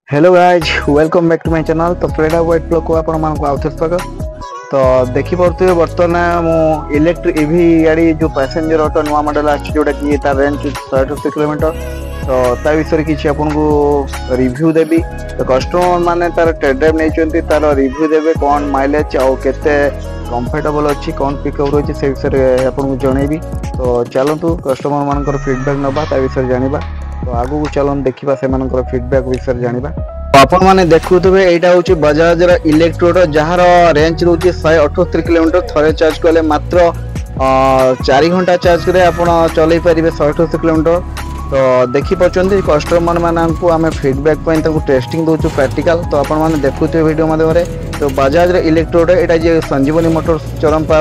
Hello guys welcome back to my channel. तो फ्रेडा white blog को आपण मान को आउथर स्वागत। तो देखि पड़ते बर्तमान मु इलेक्ट्रिक ईवी गाड़ी जो पैसेंजर ऑटो नुआ मॉडल आछि जोटा कि तार रेंज 180 किलोमीटर। तो ता विषय किछि आपन को रिव्यू देबी। तो कस्टमर माने तार टेस्ट ड्राइव नै चंती तार रिव्यू देबे कोन माइलेज आ केते कंफर्टेबल अछि कोन पिकअप रहछि से विषय आपन को जणैबी। तो चलंतु कस्टमर मानकर फीडबैक नबा ता विषय जानिबा। तो आगु को चलन देखिबा से मानकर फीडबैक विषय जानिबा। तो आपण माने देखुथबे एटा होची बजाज रा इलेक्ट्रोड जहार रेंज रहउची 178 किलोमीटर थरे चार्ज कले मात्र 4 घंटा चार्ज करे आपण चलै परिबे 178 किलोमीटर। तो देखि पचंदी कस्टमर माननकु आमे फीडबैक पय तको टेस्टिंग दोचु प्रैक्टिकल। तो आपण माने देखुथबे वीडियो माध्यम रे। तो बजाज रा इलेक्ट्रोड एटा जे संजीवनी मोटर्स चरमपा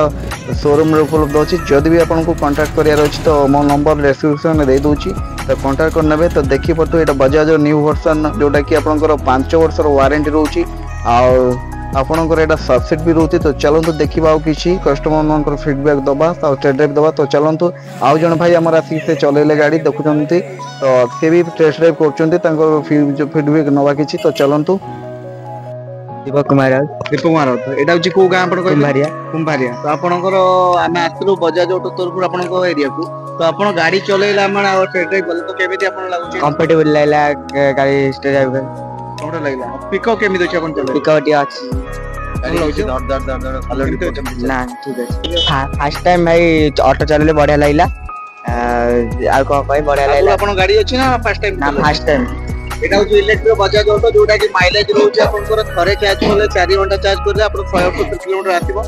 शोरूम रे उपलब्ध अछि। जदि भी आपन को कांटेक्ट करिया अछि तो मो नंबर डिस्क्रिप्शन में दे दोची तो कांटेक्ट कर नेबे। तो देखि पतो एटा बजाज न्यू वर्जन जोटा कि आपनकर 5 वर्ष रो वारंटी रहउची आ आपनकर एटा सब्सिडी भी रहउती। तो चलंतु देखिबा आ किछि कस्टमर मानकर फीडबैक दबा ता टेस्ट ड्राइव दबा। तो चलंतु आउ जण भाई हमर आसी से चलेले गाड़ी देखुचंती तो से भी टेस्ट ड्राइव करचंती तांकर फीडबैक नबा किछि। तो चलंतु दीपक कुमार दीपक कुमार तो एटा होची को गां आपण कुम्भारिया कुंभारिया। तो आपनकर आमे आसलु बजाज ऑटो तरफ आपनको एरिया को। तो आपण गाड़ी चलेला मन और टेस्ट ड्राइव बोले तो केमिति आपण लागुची कंफर्टेबल लागला गाड़ी ड्राइव कर कोडा लागला पिकअप केमिति अछि आपण चले पिकअप टी अछि गाड़ी होची दर दर दर दर अलरेडी तो चले ना ठीक अछि। फर्स्ट टाइम भाई ऑटो चलेले बढ़िया लागला आ को भाई बढ़िया लागला। आपण गाड़ी अछि ना फर्स्ट टाइम ना फर्स्ट टाइम एटा होची इलेक्ट्रिक बजाज ऑटो जोटा कि माइलेज रहउची आपनकर थरे चार्ज करले 4 घंटा चार्ज करले आपण 170 किलोमीटर आथिबो।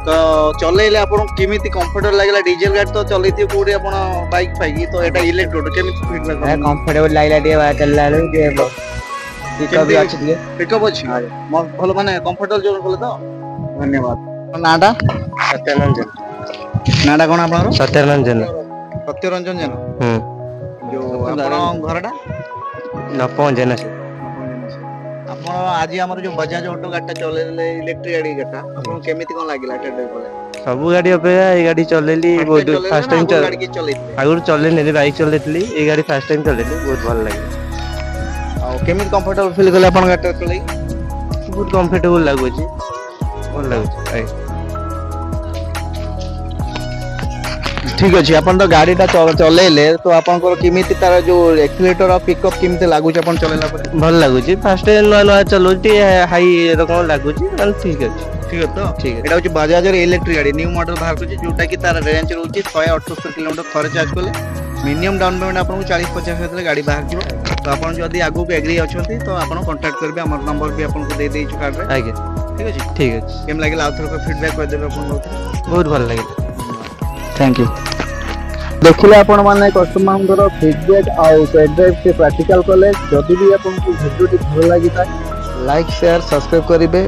तो चलेले आपण केमिति कंफर्टेबल लागला डीजल गाड़ी तो चलैती कोडी आपण बाइक पाइकी। तो एटा इलेक्ट्रिक केमिति फीडबैक है कंफर्टेबल लागला दे चलला के पिकअप भी अछि दिए पिकअप अछि भलो माने कंफर्टेबल जोन बोले तो धन्यवाद। नाडा सत्यरंजन नाडा कोन आपन सत्यरंजन सत्यरंजन जन जो आपण घरडा नपंजन आपण आज हमर जो बजाज ऑटो गाटा चलेले इलेक्ट्रिक गाड़ी गाटा आपण केमिति कोन लागिला टेड बोले सब गाड़ी अपेक्षा ए गाड़ी चलेली बहुत फर्स्ट टाइम गाड़ी के चलेली आगुर चलेनी बाइक चलेतली ए गाड़ी फर्स्ट टाइम चलेली बहुत भल लागे आ केमिति कंफर्टेबल फील करले आपण गाटा चलै बहुत कंफर्टेबल लागुची भल लागुची। ठीक अछि अपन तो गाड़ी ता चलेले तो आपन को केमिति तार जो एक्सीलेटर और पिकअप केमिति लागुची अपन चलेला पर भल लागुची फर्स्ट टाइम नवा नवा चलुची हाई रकम लागुची ठीक अछि ठीक है। तो ठीक है एटा होची बजाज रे इलेक्ट्रिक गाड़ी न्यू मॉडल बाहर करछि जोटा कि तार रेंज रहउची 178 किलोमीटर थरे चार्ज करले मिनिमम डाउन पेमेंट आपन को 40-50 हजार गाड़ी बाहर किलो। तो आपन जदी आगु को एग्री अछंती तो आपन कांटेक्ट करबे हमर नंबर भी आपन को दे देइछु कार्ड रे आगे ठीक अछि ठीक अछि केम लागिला आउथर को फीडबैक कर देबे आपन बहुत भल लागे थैंक यू। देखिले आपण माने कस्टमर फीडबैक आउ टेस्ट ड्राइव से प्रैक्टिकल कले जदी भी आपन को वीडियो भल लागि था लाइक शेयर सब्सक्राइब करिवे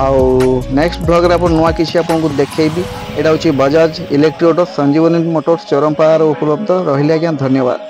आउ नेक्स्ट ब्लॉग रे आपण नवा किछि आपन को देखैबी। एटा होची बजाज इलेक्ट्रिक ऑटो संजीवनी मोटर्स चरमपार उपलब्ध रहिले। धन्यवाद।